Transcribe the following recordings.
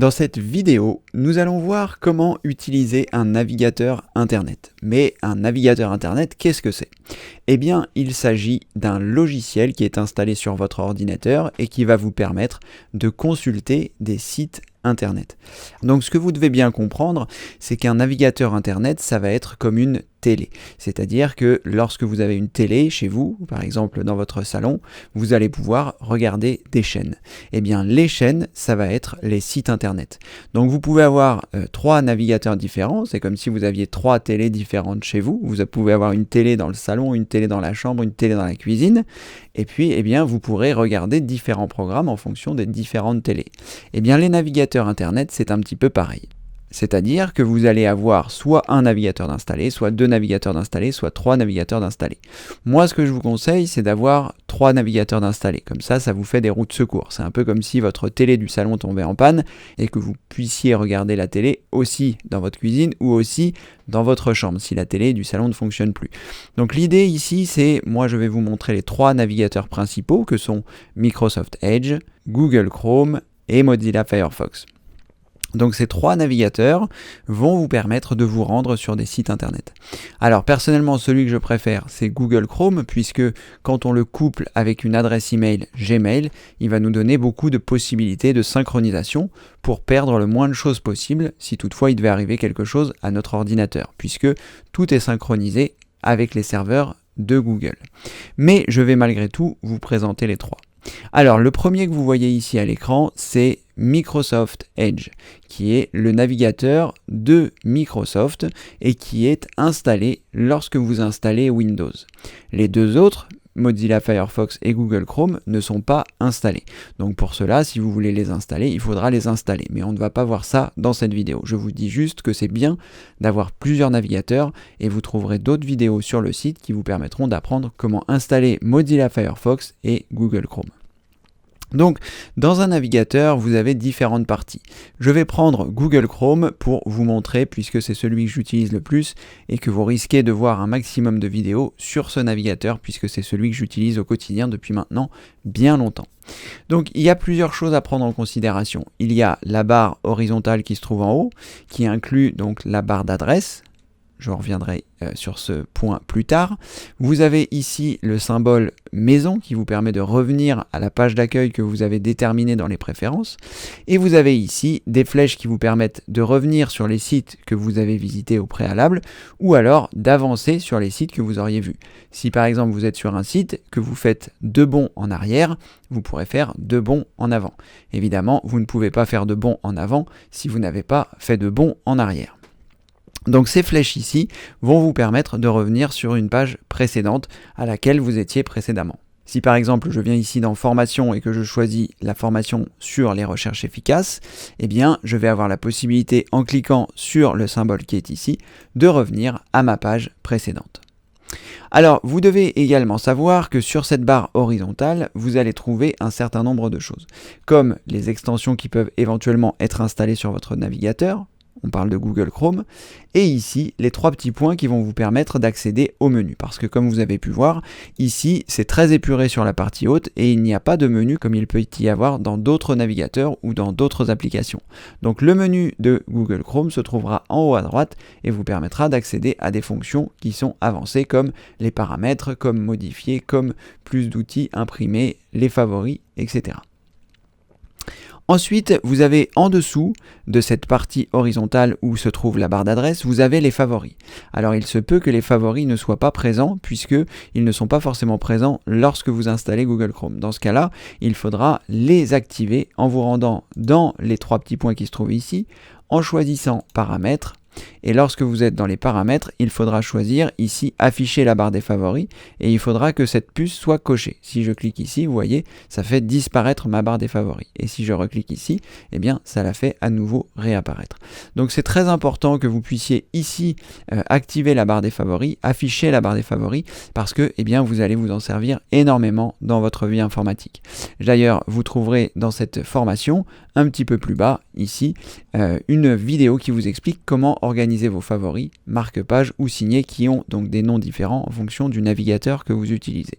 Dans cette vidéo, nous allons voir comment utiliser un navigateur Internet. Mais un navigateur Internet, qu'est-ce que c'est? Eh bien, il s'agit d'un logiciel qui est installé sur votre ordinateur et qui va vous permettre de consulter des sites Internet. Donc ce que vous devez bien comprendre, c'est qu'un navigateur Internet, ça va être comme une télé. C'est-à-dire que lorsque vous avez une télé chez vous, par exemple dans votre salon, vous allez pouvoir regarder des chaînes. Eh bien, les chaînes, ça va être les sites Internet. Donc vous pouvez avoir trois navigateurs différents, c'est comme si vous aviez trois télés différentes chez vous. Vous pouvez avoir une télé dans le salon, une télé dans la chambre, une télé dans la cuisine. Et puis, eh bien, vous pourrez regarder différents programmes en fonction des différentes télés. Eh bien, les navigateurs Internet, c'est un petit peu pareil. C'est-à-dire que vous allez avoir soit un navigateur d'installer, soit deux navigateurs d'installer, soit trois navigateurs d'installer. Moi, ce que je vous conseille, c'est d'avoir trois navigateurs d'installer. Comme ça, ça vous fait des roues de secours. C'est un peu comme si votre télé du salon tombait en panne et que vous puissiez regarder la télé aussi dans votre cuisine ou aussi dans votre chambre, si la télé du salon ne fonctionne plus. Donc l'idée ici, c'est, moi je vais vous montrer les trois navigateurs principaux que sont Microsoft Edge, Google Chrome et Mozilla Firefox. Donc ces trois navigateurs vont vous permettre de vous rendre sur des sites internet. Alors personnellement, celui que je préfère, c'est Google Chrome, puisque quand on le couple avec une adresse email Gmail, il va nous donner beaucoup de possibilités de synchronisation pour perdre le moins de choses possible si toutefois il devait arriver quelque chose à notre ordinateur, puisque tout est synchronisé avec les serveurs de Google. Mais je vais malgré tout vous présenter les trois. Alors, le premier que vous voyez ici à l'écran, c'est Microsoft Edge, qui est le navigateur de Microsoft et qui est installé lorsque vous installez Windows. Les deux autres, Mozilla Firefox et Google Chrome, ne sont pas installés. Donc pour cela, si vous voulez les installer, il faudra les installer. Mais on ne va pas voir ça dans cette vidéo. Je vous dis juste que c'est bien d'avoir plusieurs navigateurs et vous trouverez d'autres vidéos sur le site qui vous permettront d'apprendre comment installer Mozilla Firefox et Google Chrome. Donc, dans un navigateur, vous avez différentes parties. Je vais prendre Google Chrome pour vous montrer, puisque c'est celui que j'utilise le plus et que vous risquez de voir un maximum de vidéos sur ce navigateur, puisque c'est celui que j'utilise au quotidien depuis maintenant bien longtemps. Donc, il y a plusieurs choses à prendre en considération. Il y a la barre horizontale qui se trouve en haut, qui inclut donc la barre d'adresse. Je reviendrai sur ce point plus tard. Vous avez ici le symbole maison qui vous permet de revenir à la page d'accueil que vous avez déterminée dans les préférences. Et vous avez ici des flèches qui vous permettent de revenir sur les sites que vous avez visités au préalable ou alors d'avancer sur les sites que vous auriez vus. Si par exemple vous êtes sur un site, que vous faites 2 bonds en arrière, vous pourrez faire 2 bonds en avant. Évidemment, vous ne pouvez pas faire de bonds en avant si vous n'avez pas fait de bonds en arrière. Donc ces flèches ici vont vous permettre de revenir sur une page précédente à laquelle vous étiez précédemment. Si par exemple je viens ici dans formation et que je choisis la formation sur les recherches efficaces, eh bien je vais avoir la possibilité en cliquant sur le symbole qui est ici de revenir à ma page précédente. Alors, vous devez également savoir que sur cette barre horizontale, vous allez trouver un certain nombre de choses, comme les extensions qui peuvent éventuellement être installées sur votre navigateur. On parle de Google Chrome, et ici les trois petits points qui vont vous permettre d'accéder au menu, parce que comme vous avez pu voir, ici c'est très épuré sur la partie haute et il n'y a pas de menu comme il peut y avoir dans d'autres navigateurs ou dans d'autres applications. Donc le menu de Google Chrome se trouvera en haut à droite et vous permettra d'accéder à des fonctions qui sont avancées comme les paramètres, comme modifier, comme plus d'outils, imprimer, les favoris, etc. Ensuite, vous avez en dessous de cette partie horizontale où se trouve la barre d'adresse, vous avez les favoris. Alors il se peut que les favoris ne soient pas présents puisqu'ils ne sont pas forcément présents lorsque vous installez Google Chrome. Dans ce cas-là, il faudra les activer en vous rendant dans les trois petits points qui se trouvent ici, en choisissant paramètres. Et lorsque vous êtes dans les paramètres, il faudra choisir ici afficher la barre des favoris et il faudra que cette puce soit cochée. Si je clique ici, vous voyez, ça fait disparaître ma barre des favoris. Et si je reclique ici, eh bien, ça la fait à nouveau réapparaître. Donc c'est très important que vous puissiez ici activer la barre des favoris, afficher la barre des favoris, parce que eh bien, vous allez vous en servir énormément dans votre vie informatique. D'ailleurs, vous trouverez dans cette formation un petit peu plus bas, ici, une vidéo qui vous explique comment organiser vos favoris, marque-page ou signés qui ont donc des noms différents en fonction du navigateur que vous utilisez.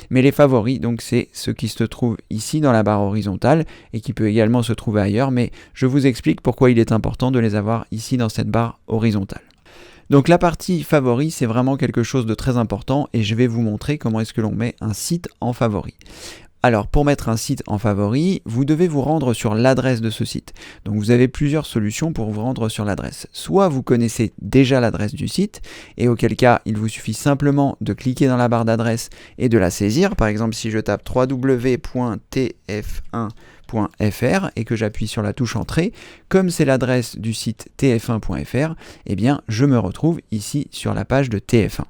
Mais les favoris, donc c'est ce qui se trouve ici dans la barre horizontale et qui peut également se trouver ailleurs, mais je vous explique pourquoi il est important de les avoir ici dans cette barre horizontale. Donc la partie favoris, c'est vraiment quelque chose de très important et je vais vous montrer comment est-ce que l'on met un site en favoris. Alors pour mettre un site en favori, vous devez vous rendre sur l'adresse de ce site. Donc vous avez plusieurs solutions pour vous rendre sur l'adresse. Soit vous connaissez déjà l'adresse du site, et auquel cas il vous suffit simplement de cliquer dans la barre d'adresse et de la saisir. Par exemple si je tape www.tf1.fr et que j'appuie sur la touche entrée, comme c'est l'adresse du site tf1.fr, eh bien je me retrouve ici sur la page de TF1.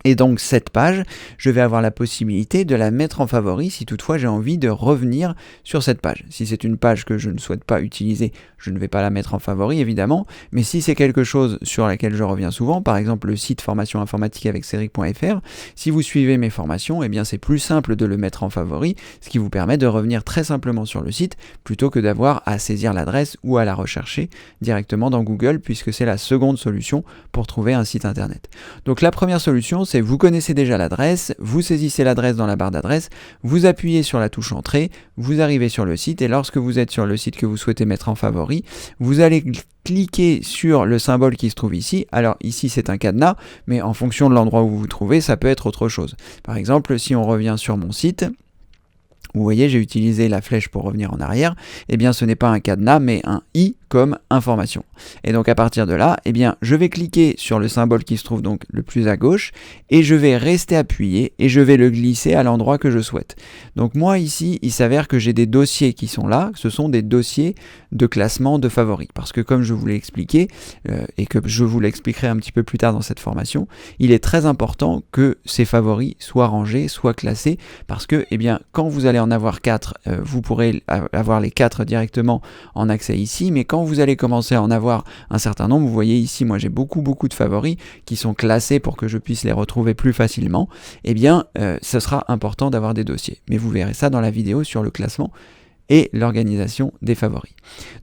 Et donc cette page, je vais avoir la possibilité de la mettre en favori si toutefois j'ai envie de revenir sur cette page. Si c'est une page que je ne souhaite pas utiliser, je ne vais pas la mettre en favori évidemment, mais si c'est quelque chose sur laquelle je reviens souvent, par exemple le site formation informatique avec Cédric.fr, si vous suivez mes formations, eh bien c'est plus simple de le mettre en favori, ce qui vous permet de revenir très simplement sur le site plutôt que d'avoir à saisir l'adresse ou à la rechercher directement dans Google puisque c'est la seconde solution pour trouver un site internet. Donc la première solution, c'est vous connaissez déjà l'adresse, vous saisissez l'adresse dans la barre d'adresse, vous appuyez sur la touche entrée, vous arrivez sur le site et lorsque vous êtes sur le site que vous souhaitez mettre en favori, vous allez cliquer sur le symbole qui se trouve ici. Alors ici c'est un cadenas, mais en fonction de l'endroit où vous vous trouvez, ça peut être autre chose. Par exemple, si on revient sur mon site, vous voyez, j'ai utilisé la flèche pour revenir en arrière, eh bien ce n'est pas un cadenas, mais un i comme information. Et donc à partir de là, eh bien je vais cliquer sur le symbole qui se trouve donc le plus à gauche, et je vais rester appuyé, et je vais le glisser à l'endroit que je souhaite. Donc moi ici, il s'avère que j'ai des dossiers qui sont là, ce sont des dossiers de classement de favoris, parce que comme je vous l'ai expliqué, et que je vous l'expliquerai un petit peu plus tard dans cette formation, il est très important que ces favoris soient rangés, soient classés, parce que eh bien, quand vous allez en avoir 4, vous pourrez avoir les 4 directement en accès ici, mais quand vous allez commencer à en avoir un certain nombre, vous voyez ici, moi j'ai beaucoup de favoris qui sont classés pour que je puisse les retrouver plus facilement, eh bien, ce sera important d'avoir des dossiers. Mais vous verrez ça dans la vidéo sur le classement et l'organisation des favoris.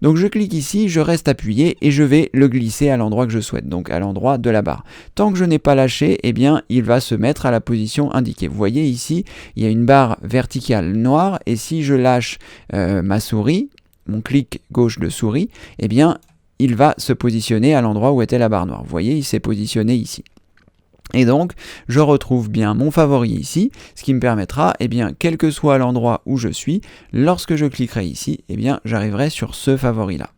Donc je clique ici, je reste appuyé et je vais le glisser à l'endroit que je souhaite, donc à l'endroit de la barre. Tant que je n'ai pas lâché, eh bien il va se mettre à la position indiquée. Vous voyez ici, il y a une barre verticale noire et si je lâche ma souris, mon clic gauche de souris, eh bien il va se positionner à l'endroit où était la barre noire. Vous voyez, il s'est positionné ici. Et donc, je retrouve bien mon favori ici, ce qui me permettra, eh bien, quel que soit l'endroit où je suis, lorsque je cliquerai ici, eh bien, j'arriverai sur ce favori-là.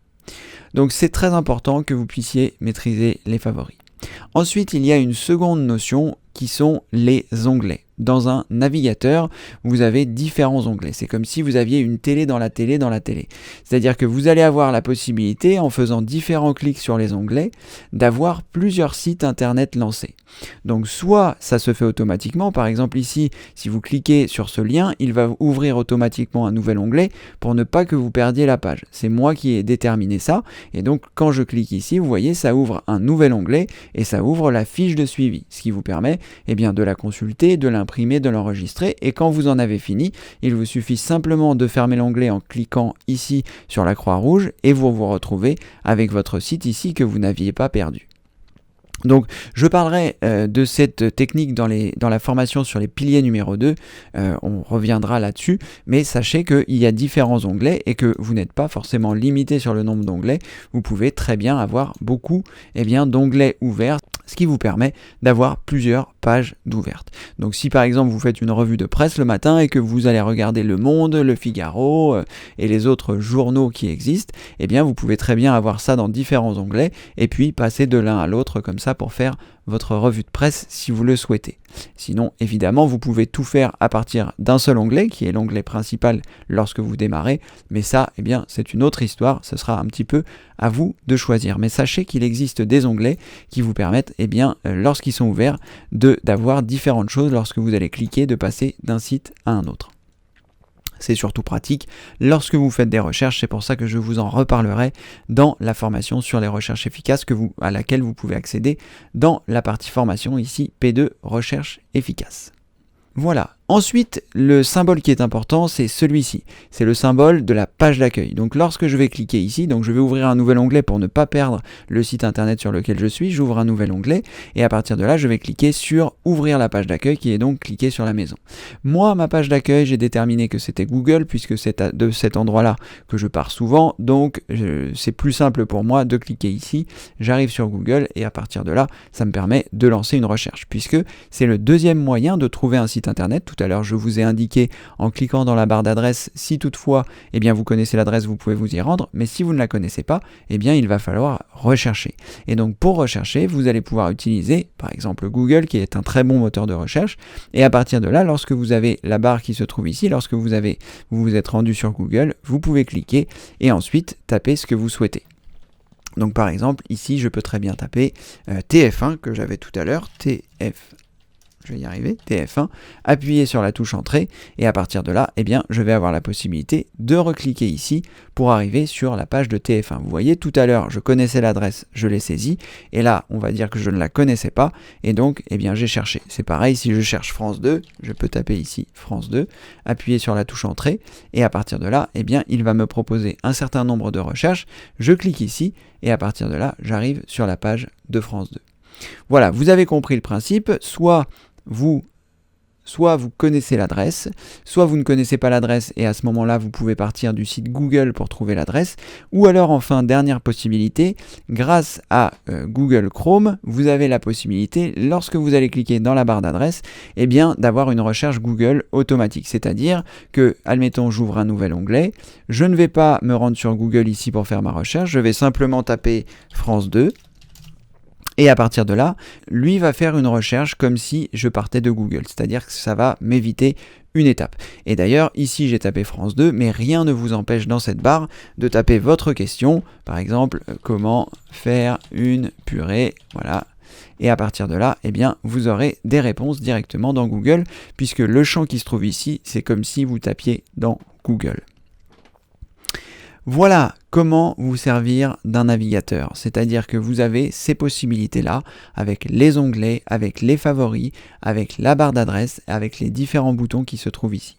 Donc, c'est très important que vous puissiez maîtriser les favoris. Ensuite, il y a une seconde notion qui sont les onglets. Dans un navigateur, vous avez différents onglets. C'est comme si vous aviez une télé dans la télé dans la télé. C'est-à-dire que vous allez avoir la possibilité, en faisant différents clics sur les onglets, d'avoir plusieurs sites internet lancés. Donc soit ça se fait automatiquement, par exemple ici, si vous cliquez sur ce lien, il va ouvrir automatiquement un nouvel onglet pour ne pas que vous perdiez la page. C'est moi qui ai déterminé ça, et donc quand je clique ici, vous voyez, ça ouvre un nouvel onglet et ça ouvre la fiche de suivi, ce qui vous permet eh bien, de la consulter, de l'imprimer, de l'enregistrer, et quand vous en avez fini, il vous suffit simplement de fermer l'onglet en cliquant ici sur la croix rouge et vous vous retrouvez avec votre site ici que vous n'aviez pas perdu. Donc je parlerai de cette technique dans la formation sur les piliers numéro 2, on reviendra là-dessus, mais sachez qu'il y a différents onglets et que vous n'êtes pas forcément limité sur le nombre d'onglets, vous pouvez très bien avoir beaucoup d'onglets ouverts, ce qui vous permet d'avoir plusieurs pages d'ouvertes. Donc si par exemple vous faites une revue de presse le matin et que vous allez regarder Le Monde, Le Figaro et les autres journaux qui existent, eh bien vous pouvez très bien avoir ça dans différents onglets et puis passer de l'un à l'autre comme ça pour faire votre revue de presse si vous le souhaitez. Sinon, évidemment, vous pouvez tout faire à partir d'un seul onglet, qui est l'onglet principal lorsque vous démarrez, mais ça, eh bien, c'est une autre histoire, ce sera un petit peu à vous de choisir. Mais sachez qu'il existe des onglets qui vous permettent, eh bien, lorsqu'ils sont ouverts, d'avoir différentes choses lorsque vous allez cliquer, de passer d'un site à un autre. C'est surtout pratique lorsque vous faites des recherches, c'est pour ça que je vous en reparlerai dans la formation sur les recherches efficaces à laquelle vous pouvez accéder dans la partie formation ici P2 recherche efficace. Voilà, Ensuite, le symbole qui est important, c'est celui-ci. C'est le symbole de la page d'accueil. Donc lorsque je vais cliquer ici, donc je vais ouvrir un nouvel onglet pour ne pas perdre le site internet sur lequel je suis. J'ouvre un nouvel onglet et à partir de là, je vais cliquer sur ouvrir la page d'accueil qui est donc cliquer sur la maison. Moi, ma page d'accueil, j'ai déterminé que c'était Google puisque c'est de cet endroit-là que je pars souvent. Donc c'est plus simple pour moi de cliquer ici. J'arrive sur Google et à partir de là, ça me permet de lancer une recherche puisque c'est le deuxième moyen de trouver un site internet. Tout à l'heure, je vous ai indiqué en cliquant dans la barre d'adresse, si toutefois, eh bien, vous connaissez l'adresse, vous pouvez vous y rendre, mais si vous ne la connaissez pas, eh bien, il va falloir rechercher. Et donc, pour rechercher, vous allez pouvoir utiliser, par exemple, Google, qui est un très bon moteur de recherche, et à partir de là, lorsque vous avez la barre qui se trouve ici, lorsque vous vous êtes rendu sur Google, vous pouvez cliquer et ensuite taper ce que vous souhaitez. Donc, par exemple, ici, je peux très bien taper TF1, que j'avais tout à l'heure, je vais y arriver, TF1, appuyer sur la touche entrée et à partir de là, eh bien, je vais avoir la possibilité de recliquer ici pour arriver sur la page de TF1. Vous voyez, tout à l'heure, je connaissais l'adresse, je l'ai saisie et là, on va dire que je ne la connaissais pas et donc, eh bien, j'ai cherché. C'est pareil, si je cherche France 2, je peux taper ici France 2, appuyer sur la touche entrée et à partir de là, eh bien, il va me proposer un certain nombre de recherches. Je clique ici et à partir de là, j'arrive sur la page de France 2. Voilà, vous avez compris le principe, soit vous connaissez l'adresse, soit vous ne connaissez pas l'adresse et à ce moment-là, vous pouvez partir du site Google pour trouver l'adresse, ou alors enfin, dernière possibilité, grâce à Google Chrome, vous avez la possibilité, lorsque vous allez cliquer dans la barre d'adresse, eh bien, d'avoir une recherche Google automatique, c'est-à-dire que, admettons, j'ouvre un nouvel onglet, je ne vais pas me rendre sur Google ici pour faire ma recherche, je vais simplement taper France 2, et à partir de là, lui va faire une recherche comme si je partais de Google, c'est-à-dire que ça va m'éviter une étape. Et d'ailleurs, ici j'ai tapé France 2, mais rien ne vous empêche dans cette barre de taper votre question, par exemple, comment faire une purée, voilà. Et à partir de là, eh bien, vous aurez des réponses directement dans Google, puisque le champ qui se trouve ici, c'est comme si vous tapiez dans Google. Voilà comment vous servir d'un navigateur, c'est-à-dire que vous avez ces possibilités-là avec les onglets, avec les favoris, avec la barre d'adresse, avec les différents boutons qui se trouvent ici.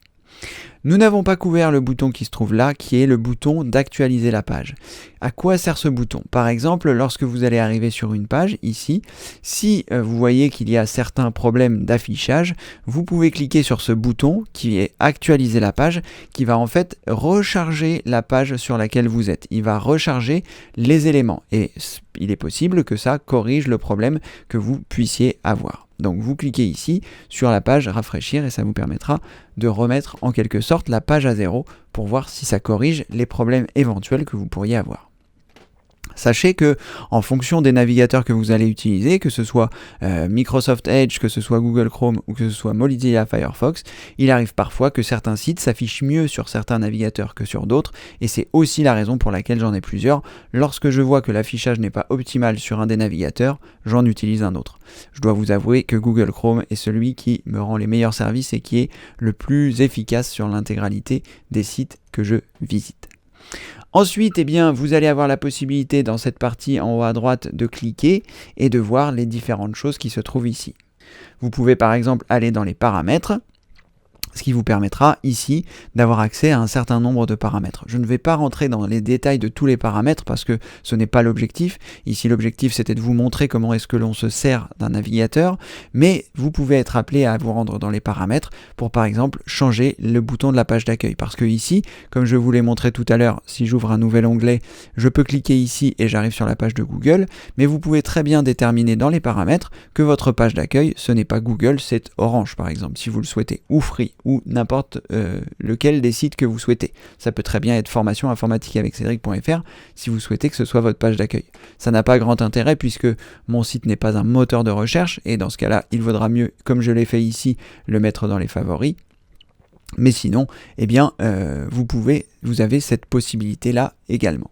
Nous n'avons pas couvert le bouton qui se trouve là, qui est le bouton d'actualiser la page. À quoi sert ce bouton? Par exemple, lorsque vous allez arriver sur une page, ici, si vous voyez qu'il y a certains problèmes d'affichage, vous pouvez cliquer sur ce bouton qui est actualiser la page, qui va en fait recharger la page sur laquelle vous êtes. Il va recharger les éléments et il est possible que ça corrige le problème que vous puissiez avoir. Donc vous cliquez ici sur la page rafraîchir et ça vous permettra de remettre en quelque sorte la page à zéro pour voir si ça corrige les problèmes éventuels que vous pourriez avoir. Sachez que en fonction des navigateurs que vous allez utiliser, que ce soit Microsoft Edge, que ce soit Google Chrome ou que ce soit Mozilla Firefox, il arrive parfois que certains sites s'affichent mieux sur certains navigateurs que sur d'autres et c'est aussi la raison pour laquelle j'en ai plusieurs. Lorsque je vois que l'affichage n'est pas optimal sur un des navigateurs, j'en utilise un autre. Je dois vous avouer que Google Chrome est celui qui me rend les meilleurs services et qui est le plus efficace sur l'intégralité des sites que je visite. Ensuite, eh bien, vous allez avoir la possibilité dans cette partie en haut à droite de cliquer et de voir les différentes choses qui se trouvent ici. Vous pouvez par exemple aller dans les paramètres, ce qui vous permettra ici d'avoir accès à un certain nombre de paramètres. Je ne vais pas rentrer dans les détails de tous les paramètres parce que ce n'est pas l'objectif. Ici l'objectif c'était de vous montrer comment est-ce que l'on se sert d'un navigateur, mais vous pouvez être appelé à vous rendre dans les paramètres pour par exemple changer le bouton de la page d'accueil. Parce que ici, comme je vous l'ai montré tout à l'heure, si j'ouvre un nouvel onglet, je peux cliquer ici et j'arrive sur la page de Google, mais vous pouvez très bien déterminer dans les paramètres que votre page d'accueil, ce n'est pas Google, c'est Orange par exemple, si vous le souhaitez, ou Free, ou n'importe lequel des sites que vous souhaitez. Ça peut très bien être formation informatique avec Cédric.fr si vous souhaitez que ce soit votre page d'accueil. Ça n'a pas grand intérêt puisque mon site n'est pas un moteur de recherche et dans ce cas-là, il vaudra mieux, comme je l'ai fait ici, le mettre dans les favoris. Mais sinon, eh bien, vous avez cette possibilité-là également.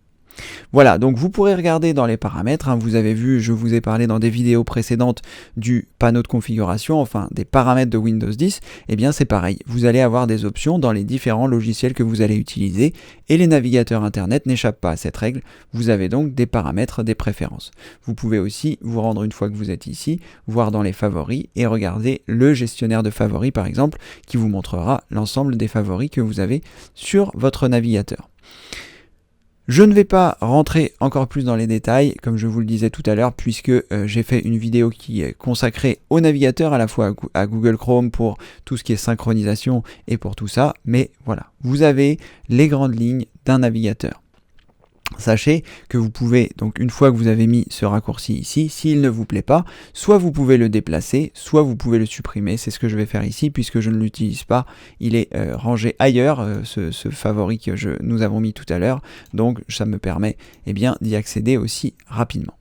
Voilà, donc vous pourrez regarder dans les paramètres, hein, vous avez vu, je vous ai parlé dans des vidéos précédentes du panneau de configuration, enfin des paramètres de Windows 10, et bien c'est pareil, vous allez avoir des options dans les différents logiciels que vous allez utiliser, et les navigateurs internet n'échappent pas à cette règle, vous avez donc des paramètres, des préférences. Vous pouvez aussi vous rendre une fois que vous êtes ici, voir dans les favoris, et regarder le gestionnaire de favoris par exemple, qui vous montrera l'ensemble des favoris que vous avez sur votre navigateur. Je ne vais pas rentrer encore plus dans les détails, comme je vous le disais tout à l'heure, puisque j'ai fait une vidéo qui est consacrée au navigateur, à la fois à Google Chrome pour tout ce qui est synchronisation et pour tout ça. Mais voilà, vous avez les grandes lignes d'un navigateur. Sachez que vous pouvez, donc une fois que vous avez mis ce raccourci ici, s'il ne vous plaît pas, soit vous pouvez le déplacer, soit vous pouvez le supprimer. C'est ce que je vais faire ici puisque je ne l'utilise pas. Il est rangé ailleurs, ce favori que nous avons mis tout à l'heure. Donc ça me permet d'y accéder aussi rapidement.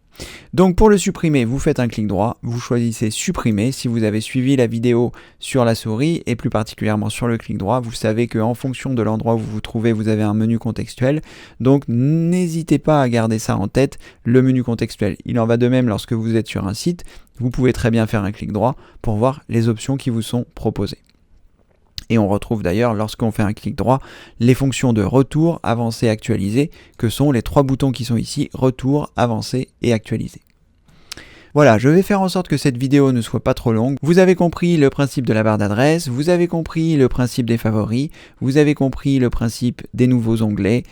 Donc pour le supprimer, vous faites un clic droit, vous choisissez supprimer. Si vous avez suivi la vidéo sur la souris et plus particulièrement sur le clic droit, vous savez qu'en fonction de l'endroit où vous vous trouvez, vous avez un menu contextuel. Donc n'hésitez pas à garder ça en tête, le menu contextuel. Il en va de même lorsque vous êtes sur un site, vous pouvez très bien faire un clic droit pour voir les options qui vous sont proposées. Et on retrouve d'ailleurs, lorsqu'on fait un clic droit, les fonctions de retour, avancer, actualiser, que sont les trois boutons qui sont ici, retour, avancer et actualiser. Voilà, je vais faire en sorte que cette vidéo ne soit pas trop longue. Vous avez compris le principe de la barre d'adresse, vous avez compris le principe des favoris, vous avez compris le principe des nouveaux onglets,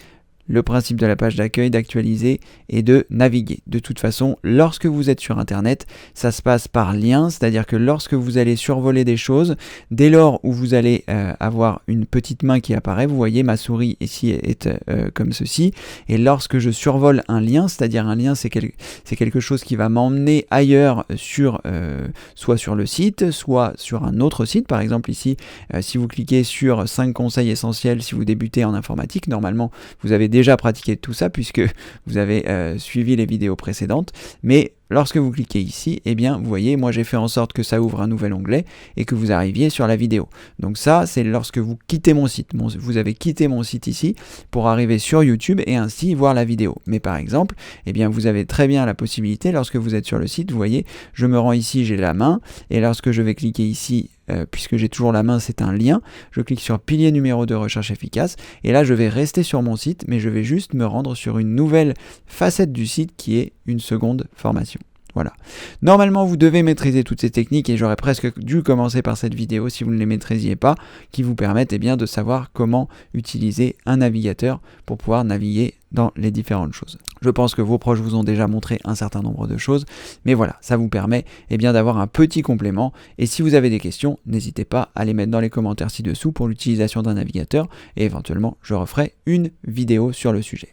le principe de la page d'accueil, d'actualiser et de naviguer. De toute façon, lorsque vous êtes sur Internet, ça se passe par lien, c'est-à-dire que lorsque vous allez survoler des choses, dès lors où vous allez avoir une petite main qui apparaît, vous voyez ma souris ici est comme ceci, et lorsque je survole un lien, c'est-à-dire un lien c'est quelque chose qui va m'emmener ailleurs soit sur le site, soit sur un autre site. Par exemple ici, si vous cliquez sur 5 conseils essentiels si vous débutez en informatique, normalement vous avez déjà pratiqué tout ça puisque vous avez suivi les vidéos précédentes, mais lorsque vous cliquez ici, vous voyez, moi j'ai fait en sorte que ça ouvre un nouvel onglet et que vous arriviez sur la vidéo. Donc ça, c'est lorsque vous quittez mon site. Vous avez quitté mon site ici pour arriver sur YouTube et ainsi voir la vidéo. Mais par exemple, vous avez très bien la possibilité, lorsque vous êtes sur le site, vous voyez, je me rends ici, j'ai la main, et lorsque je vais cliquer ici, puisque j'ai toujours la main, c'est un lien, je clique sur pilier numéro 2 recherche efficace, et là je vais rester sur mon site, mais je vais juste me rendre sur une nouvelle facette du site qui est une seconde formation. Voilà. Normalement, vous devez maîtriser toutes ces techniques et j'aurais presque dû commencer par cette vidéo si vous ne les maîtrisiez pas, qui vous permettent de savoir comment utiliser un navigateur pour pouvoir naviguer dans les différentes choses. Je pense que vos proches vous ont déjà montré un certain nombre de choses, mais voilà, ça vous permet d'avoir un petit complément. Et si vous avez des questions, n'hésitez pas à les mettre dans les commentaires ci-dessous pour l'utilisation d'un navigateur et éventuellement, je referai une vidéo sur le sujet.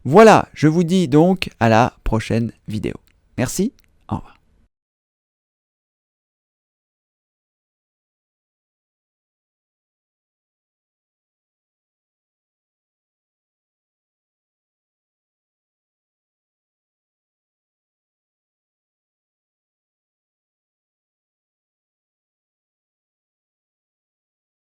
Voilà, je vous dis donc à la prochaine vidéo. Merci, au revoir.